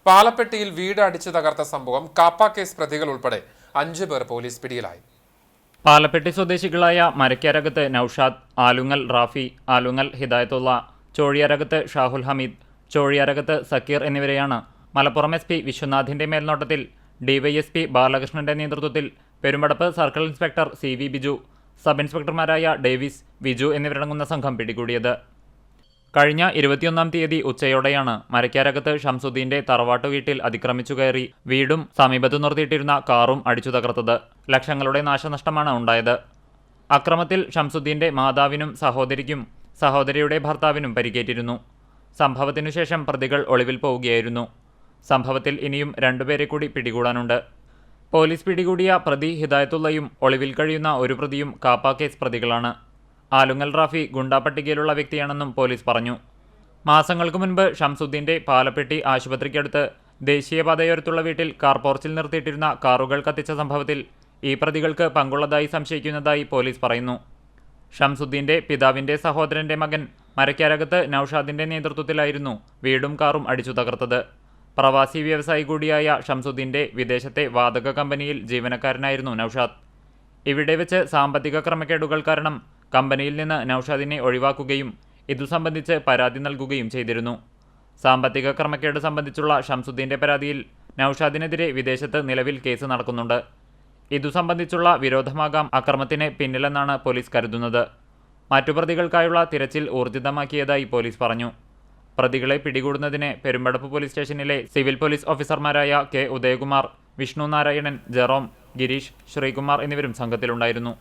പാലപ്പെട്ടിയിൽ വീട് അടിച്ചു തകർത്ത സംഭവം കാപ്പ കേസ് പ്രതികൾ ഉൾപ്പെടെ 5 പേർ പോലീസ് പിടിയിലായി. പാലപ്പെട്ടി സ്വദേശികളായ മരക്കാരകത്ത് നൌഷാദ്, ആലുങ്ങൽ റാഫി, ആലുങ്ങൽ ഹിദായത്തുള്ള, ചോഴിയരകത്ത് ഷാഹുൽ ഹമീദ്, ചോഴിയരകത്ത് സക്കീർ എന്നിവരെയാണ് മലപ്പുറം SP വിശ്വനാഥിന്റെ മേൽനോട്ടത്തിൽ DYSP ബാലകൃഷ്ണന്റെ നേതൃത്വത്തിൽ Perumpadappu circle inspector CV Biju, sub ഇൻസ്പെക്ടർമാരായ ഡേവിസ്, വിജു എന്നിവരടങ്ങുന്ന സംഘം പിടികൂടിയത്. കഴിഞ്ഞ 21-ാം തീയതി ഉച്ചയോടെയാണ് മരക്കാരകത്ത് ഷംസുദ്ദീന്റെ തറവാട്ടു വീട്ടിൽ അതിക്രമിച്ചു കയറി വീടും സമീപത്തു നിർത്തിയിട്ടിരുന്ന കാറും അടിച്ചു തകർത്തത്. ലക്ഷങ്ങളുടെ നാശനഷ്ടമാണ് ഉണ്ടായത്. അക്രമത്തിൽ ഷംസുദ്ദീന്റെ മാതാവിനും സഹോദരിക്കും സഹോദരിയുടെ ഭർത്താവിനും പരിക്കേറ്റിരുന്നു. സംഭവത്തിനു ശേഷം പ്രതികൾ ഒളിവിൽ പോവുകയായിരുന്നു. സംഭവത്തിൽ ഇനിയും 2 പേരെ കൂടി പിടികൂടാനുണ്ട്. പോലീസ് പിടികൂടിയ പ്രതി ഹിദായത്തുള്ളയും ഒളിവിൽ കഴിയുന്ന ഒരു പ്രതിയും കാപ്പ കേസ് പ്രതികളാണ്. ആലുങ്ങൽ റാഫി ഗുണ്ടാ പട്ടികയിലുള്ള വ്യക്തിയാണെന്നും പോലീസ് പറഞ്ഞു. മാസങ്ങൾക്ക് മുൻപ് ഷംസുദ്ദീന്റെ പാലപ്പെട്ടി ആശുപത്രിക്കടുത്ത് ദേശീയപാതയോരത്തുള്ള വീട്ടിൽ കാർ പോർച്ചിൽ നിർത്തിയിട്ടിരുന്ന കാറുകൾ കത്തിച്ച സംഭവത്തിൽ ഈ പ്രതികൾക്ക് പങ്കുള്ളതായി സംശയിക്കുന്നതായി പോലീസ് പറയുന്നു. ഷംസുദ്ദീന്റെ പിതാവിന്റെ സഹോദരന്റെ മകൻ മരക്കാരകത്ത് നൌഷാദിന്റെ നേതൃത്വത്തിലായിരുന്നു വീടും കാറും അടിച്ചു തകർത്തത്. പ്രവാസി വ്യവസായി കൂടിയായ ഷംസുദ്ദീന്റെ വിദേശത്തെ വാതക കമ്പനിയിൽ ജീവനക്കാരനായിരുന്നു നൌഷാദ്. ഇവിടെ വെച്ച് സാമ്പത്തിക ക്രമക്കേടുകൾ കാരണം കമ്പനിയിൽ നിന്ന് നൌഷാദിനെ ഒഴിവാക്കുകയും ഇതു സംബന്ധിച്ച് പരാതി നൽകുകയും ചെയ്തിരുന്നു. സാമ്പത്തിക ക്രമക്കേട് സംബന്ധിച്ചുള്ള ഷംസുദ്ദീന്റെ പരാതിയിൽ നൌഷാദിനെതിരെ വിദേശത്ത് നിലവിൽ കേസ് നടക്കുന്നുണ്ട്. ഇതു സംബന്ധിച്ചുള്ള വിരോധമാകാം അക്രമത്തിന് പിന്നിലെന്നാണ് പോലീസ് കരുതുന്നത്. മറ്റു പ്രതികൾക്കായുള്ള തിരച്ചിൽ ഊർജിതമാക്കിയതായി പോലീസ് പറഞ്ഞു. പ്രതികളെ പിടികൂടുന്നതിന് പെരുമ്പടപ്പ് പോലീസ് സ്റ്റേഷനിലെ സിവിൽ പോലീസ് ഓഫീസർമാരായ K ഉദയകുമാർ, വിഷ്ണു നാരായണൻ, ജെറോം, ഗിരീഷ്, ശ്രീകുമാർ എന്നിവരും സംഘത്തിലുണ്ടായിരുന്നു.